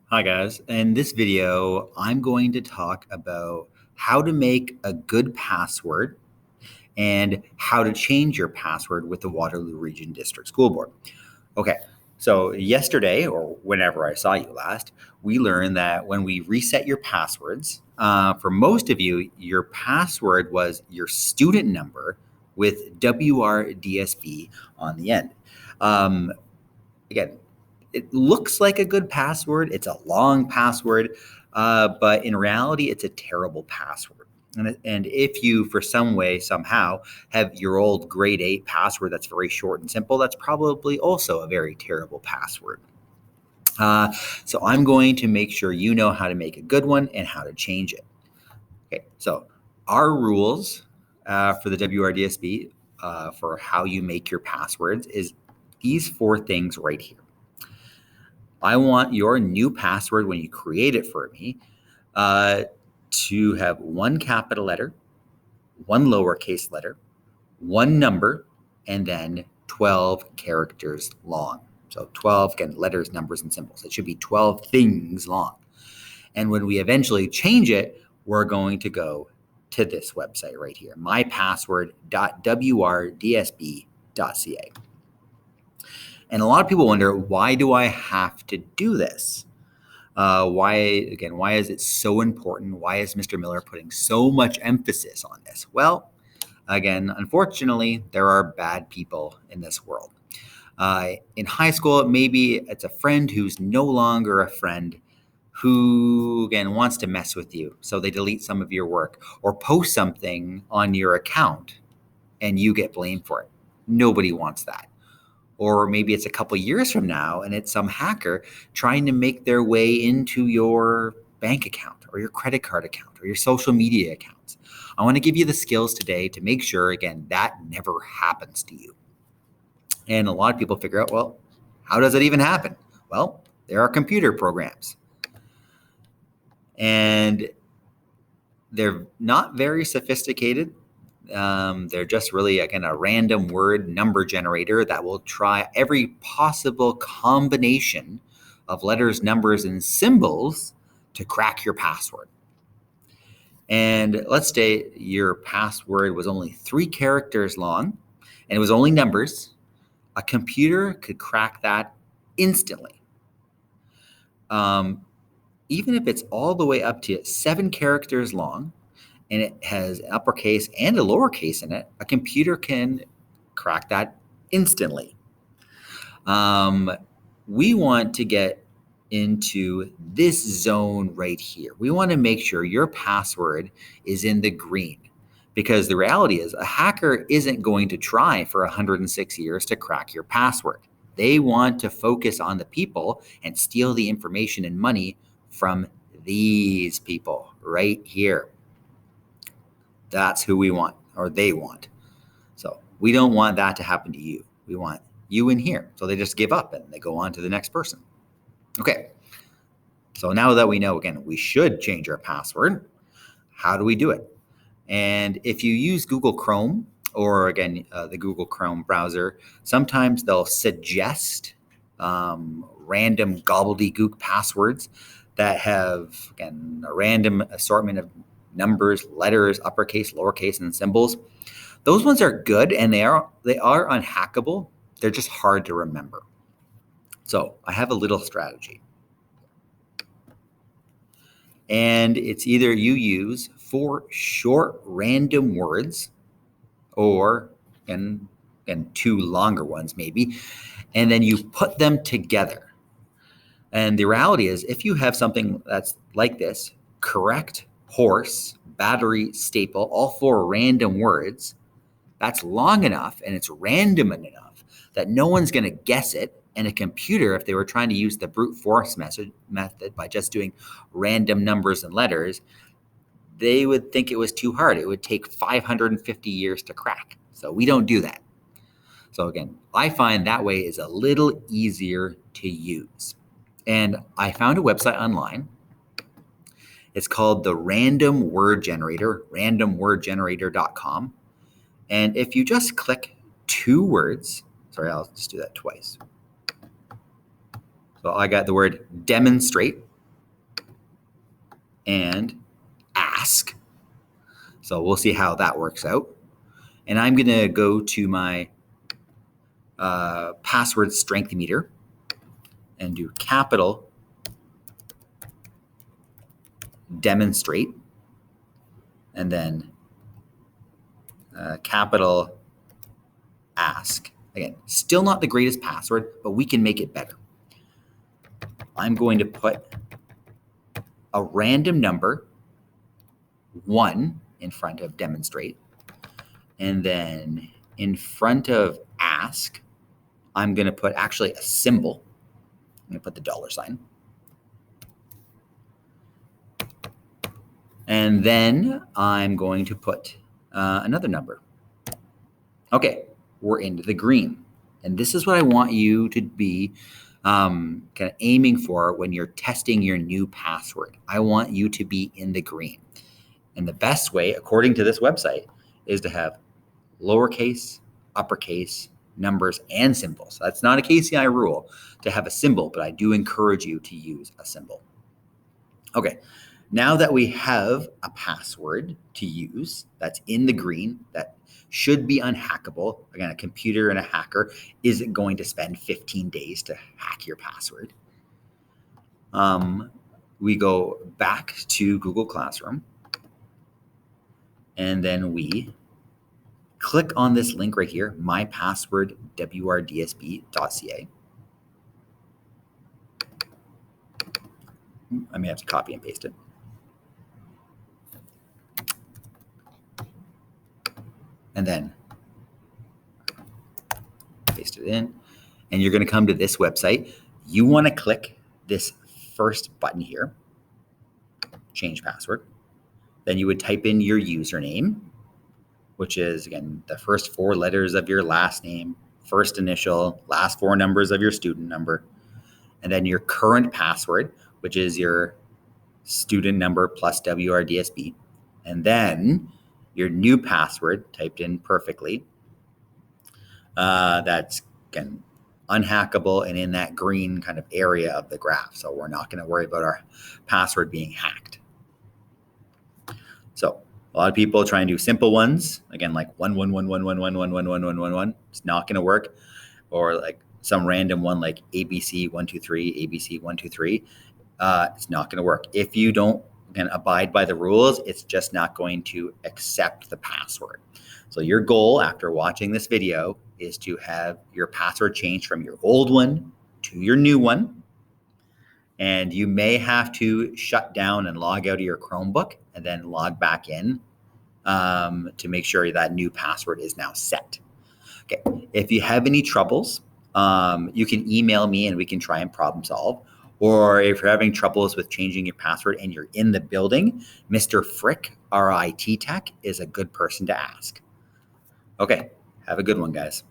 Hi guys, in this video, I'm going to talk about how to make a good password and how to change your password with the Waterloo Region District School Board. Okay, so yesterday, or whenever I saw you last, we learned that when we reset your passwords, for most of you, your password was your student number with WRDSB on the end. Again, it looks like a good password. It's a long password, but in reality, it's a terrible password. And if you, for some way, somehow, have your old grade 8 password that's very short and simple, that's probably also a very terrible password. So I'm going to make sure you know how to make a good one and how to change it. Okay, so our rules for the WRDSB for how you make your passwords is these 4 things right here. I want your new password when you create it for me to have 1 capital letter, 1 lowercase letter, 1 number, and then 12 characters long. So 12, again, letters, numbers, and symbols. It should be 12 things long. And when we eventually change it, we're going to go to this website right here, mypassword.wrdsb.ca. And a lot of people wonder, why do I have to do this? Why is it so important? Why is Mr. Miller putting so much emphasis on this? Well, again, unfortunately, there are bad people in this world. In high school, maybe it's a friend who's no longer a friend who, again, wants to mess with you. So they delete some of your work or post something on your account and you get blamed for it. Nobody wants that. Or maybe it's a couple years from now and it's some hacker trying to make their way into your bank account or your credit card account or your social media accounts. I want to give you the skills today to make sure, again, that never happens to you. And a lot of people figure out, well, how does it even happen? Well, there are computer programs. And they're not very sophisticated. They're just really, again, a random word number generator that will try every possible combination of letters, numbers, and symbols to crack your password. And let's say your password was only 3 characters long and it was only numbers. A computer could crack that instantly. Even if it's all the way up to 7 characters long, and it has an uppercase and a lowercase in it, a computer can crack that instantly. We want to get into this zone right here. We want to make sure your password is in the green, because the reality is a hacker isn't going to try for 106 years to crack your password. They want to focus on the people and steal the information and money from these people right here. That's who we want, or they want. So we don't want that to happen to you. We want you in here. So they just give up and they go on to the next person. Okay. So now that we know, again, we should change our password, how do we do it? And if you use Google Chrome or, again, the Google Chrome browser, sometimes they'll suggest random gobbledygook passwords that have, again, a random assortment of numbers, letters, uppercase, lowercase, and symbols. Those ones are good and they are unhackable. They're just hard to remember. So I have a little strategy. And it's either you use 4 short random words or and 2 longer ones maybe, and then you put them together. And the reality is, if you have something that's like this, correct, horse, battery, staple, all 4 random words, that's long enough and it's random enough that no one's going to guess it. And a computer, if they were trying to use the brute force method by just doing random numbers and letters, they would think it was too hard. It would take 550 years to crack. So we don't do that. So again, I find that way is a little easier to use. And I found a website online. It's called the Random Word Generator, randomwordgenerator.com. And if you just click 2 words, I'll just do that twice. So I got the word demonstrate, and ask. So we'll see how that works out. And I'm going to go to my password strength meter and do capital demonstrate, and then capital ask. Again, still not the greatest password, but we can make it better. I'm going to put a random number, 1, in front of demonstrate. And then in front of ask, I'm going to put actually a symbol. I'm going to put the $sign. And then I'm going to put another number. Okay, we're into the green. And this is what I want you to be kind of aiming for when you're testing your new password. I want you to be in the green. And the best way, according to this website, is to have lowercase, uppercase, numbers, and symbols. That's not a KCI rule to have a symbol, but I do encourage you to use a symbol. Okay, now that we have a password to use that's in the green, that should be unhackable. Again, a computer and a hacker isn't going to spend 15 days to hack your password. We go back to Google Classroom, and then we click on this link right here, mypasswordwrdsb.ca. I may have to copy and paste it. And then paste it in. And you're going to come to this website. You want to click this first button here, change password. Then you would type in your username, which is, again, the first 4 letters of your last name, first initial, last 4 numbers of your student number, and then your current password, which is your student number plus WRDSB, and then your new password typed in perfectly. That's, again, unhackable and in that green kind of area of the graph. So we're not going to worry about our password being hacked. So a lot of people try and do simple ones, again, like 11111111111. It's not going to work. Or like some random one like ABC123, ABC123. It's not going to work. If you don't abide by the rules, it's just not going to accept the password. So your goal after watching this video is to have your password changed from your old one to your new one. And you may have to shut down and log out of your Chromebook and then log back in to make sure that new password is now set. Okay. If you have any troubles, you can email me and we can try and problem solve. Or if you're having troubles with changing your password and you're in the building, Mr. Frick, our IT tech, is a good person to ask. Okay, have a good one, guys.